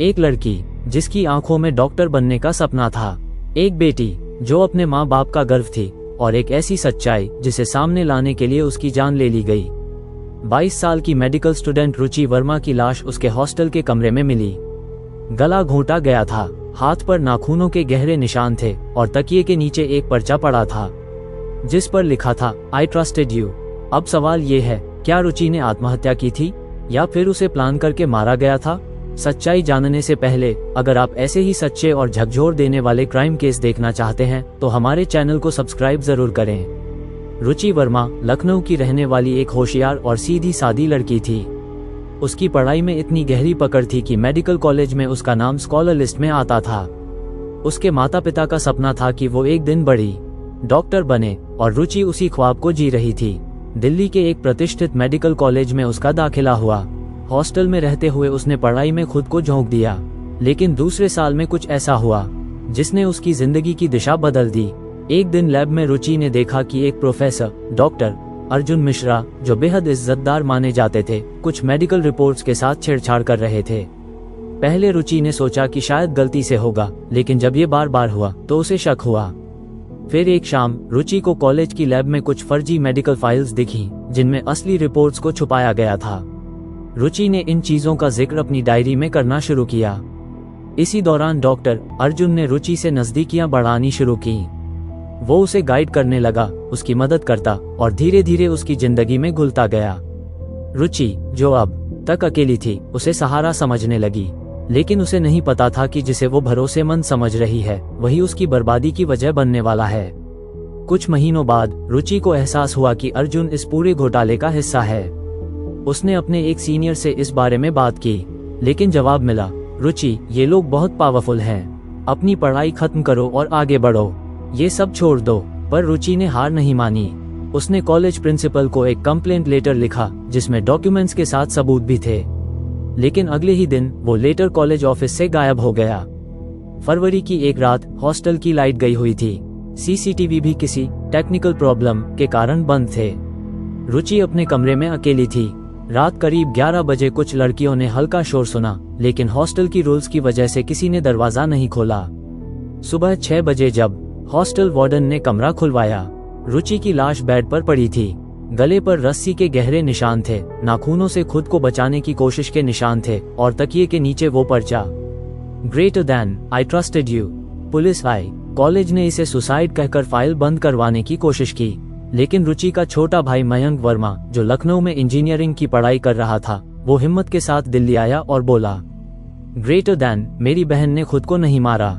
एक लड़की जिसकी आंखों में डॉक्टर बनने का सपना था, एक बेटी जो अपने माँ बाप का गर्व थी, और एक ऐसी सच्चाई जिसे सामने लाने के लिए उसकी जान ले ली गई। 22 साल की मेडिकल स्टूडेंट रुचि वर्मा की लाश उसके हॉस्टल के कमरे में मिली। गला घोंटा गया था, हाथ पर नाखूनों के गहरे निशान थे और तकिए के नीचे एक पर्चा पड़ा था जिस पर लिखा था, आई ट्रस्टेड यू। अब सवाल ये है, क्या रुचि ने आत्महत्या की थी या फिर उसे प्लान करके मारा गया था? सच्चाई जानने से पहले अगर आप ऐसे ही सच्चे और झकझोर देने वाले क्राइम केस देखना चाहते हैं तो हमारे चैनल को सब्सक्राइब जरूर करें। रुचि वर्मा लखनऊ की रहने वाली एक होशियार और सीधी सादी लड़की थी। उसकी पढ़ाई में इतनी गहरी पकड़ थी कि मेडिकल कॉलेज में उसका नाम स्कॉलर लिस्ट में आता था। उसके माता पिता का सपना था कि वो एक दिन बड़ी डॉक्टर बने और रुचि उसी ख्वाब को जी रही थी। दिल्ली के एक प्रतिष्ठित मेडिकल कॉलेज में उसका दाखिला हुआ। हॉस्टल में रहते हुए उसने पढ़ाई में खुद को झोंक दिया, लेकिन दूसरे साल में कुछ ऐसा हुआ जिसने उसकी जिंदगी की दिशा बदल दी। एक दिन लैब में रुचि ने देखा कि एक प्रोफेसर डॉक्टर अर्जुन मिश्रा, जो बेहद इज्जतदार माने जाते थे, कुछ मेडिकल रिपोर्ट्स के साथ छेड़छाड़ कर रहे थे। पहले रुचि ने सोचा कि शायद गलती से होगा, लेकिन जब ये बार बार हुआ तो उसे शक हुआ। फिर एक शाम रुचि को कॉलेज की लैब में कुछ फर्जी मेडिकल फाइल्स दिखीं, जिनमें असली रिपोर्ट्स को छुपाया गया था। रुचि ने इन चीजों का जिक्र अपनी डायरी में करना शुरू किया। इसी दौरान डॉक्टर अर्जुन ने रुचि से नजदीकियां बढ़ानी शुरू की। वो उसे गाइड करने लगा, उसकी मदद करता और धीरे धीरे उसकी जिंदगी में घुलता गया। रुचि, जो अब तक अकेली थी, उसे सहारा समझने लगी, लेकिन उसे नहीं पता था कि जिसे वो भरोसेमंद समझ रही है वही उसकी बर्बादी की वजह बनने वाला है। कुछ महीनों बाद रुचि को एहसास हुआ कि अर्जुन इस पूरे घोटाले का हिस्सा है। उसने अपने एक सीनियर से इस बारे में बात की, लेकिन जवाब मिला, रुचि, ये लोग बहुत पावरफुल हैं, अपनी पढ़ाई खत्म करो और आगे बढ़ो, ये सब छोड़ दो। पर रुचि ने हार नहीं मानी। उसने कॉलेज प्रिंसिपल को एक कंप्लेंट लेटर लिखा जिसमें डॉक्यूमेंट्स के साथ सबूत भी थे, लेकिन अगले ही दिन वो लेटर कॉलेज ऑफिस से गायब हो गया। फरवरी की एक रात हॉस्टल की लाइट गई हुई थी। सीसीटीवी भी किसी टेक्निकल प्रॉब्लम के कारण बंद थे। रुचि अपने कमरे में अकेली थी। रात करीब 11 बजे कुछ लड़कियों ने हल्का शोर सुना, लेकिन हॉस्टल की रूल्स की वजह से किसी ने दरवाजा नहीं खोला। सुबह 6 बजे जब हॉस्टल वार्डन ने कमरा खुलवाया, रुचि की लाश बेड पर पड़ी थी। गले पर रस्सी के गहरे निशान थे, नाखूनों से खुद को बचाने की कोशिश के निशान थे और तकिए के नीचे वो पर्चा, greater than I trusted you. Police आई। कॉलेज ने इसे सुसाइड कहकर फाइल बंद करवाने की कोशिश की, लेकिन रुचि का छोटा भाई मयंक वर्मा, जो लखनऊ में इंजीनियरिंग की पढ़ाई कर रहा था, वो हिम्मत के साथ दिल्ली आया और बोला, ग्रेटर देन, मेरी बहन ने खुद को नहीं मारा,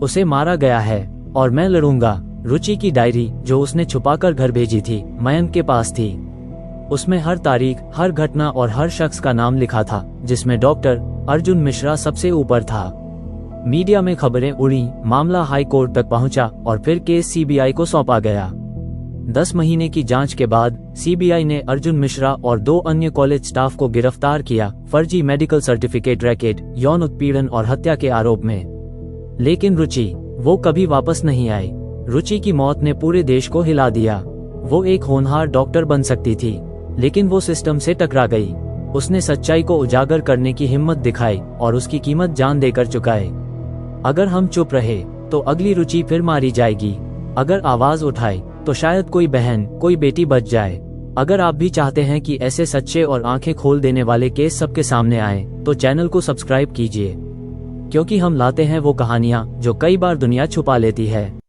उसे मारा गया है और मैं लड़ूंगा। रुचि की डायरी, जो उसने छुपाकर घर भेजी थी, मयंक के पास थी। उसमें हर तारीख, हर घटना और हर शख्स का नाम लिखा था, जिसमें डॉक्टर अर्जुन मिश्रा सबसे ऊपर था। मीडिया में खबरें उड़ी, मामला हाई कोर्ट तक पहुंचा और फिर केस सीबीआई को सौंपा गया। 10 महीने की जांच के बाद सीबीआई ने अर्जुन मिश्रा और 2 अन्य कॉलेज स्टाफ को गिरफ्तार किया, फर्जी मेडिकल सर्टिफिकेट रैकेट, यौन उत्पीड़न और हत्या के आरोप में। लेकिन रुचि, वो कभी वापस नहीं आई। रुचि की मौत ने पूरे देश को हिला दिया। वो एक होनहार डॉक्टर बन सकती थी, लेकिन वो सिस्टम से टकरा गई। उसने सच्चाई को उजागर करने की हिम्मत दिखाई और उसकी कीमत जान देकर चुकाए। अगर हम चुप रहे तो अगली रुचि फिर मारी जाएगी। अगर आवाज उठाए तो शायद कोई बहन, कोई बेटी बच जाए। अगर आप भी चाहते हैं कि ऐसे सच्चे और आंखें खोल देने वाले केस सबके सामने आए, तो चैनल को सब्सक्राइब कीजिए, क्योंकि हम लाते हैं वो कहानियां जो कई बार दुनिया छुपा लेती है।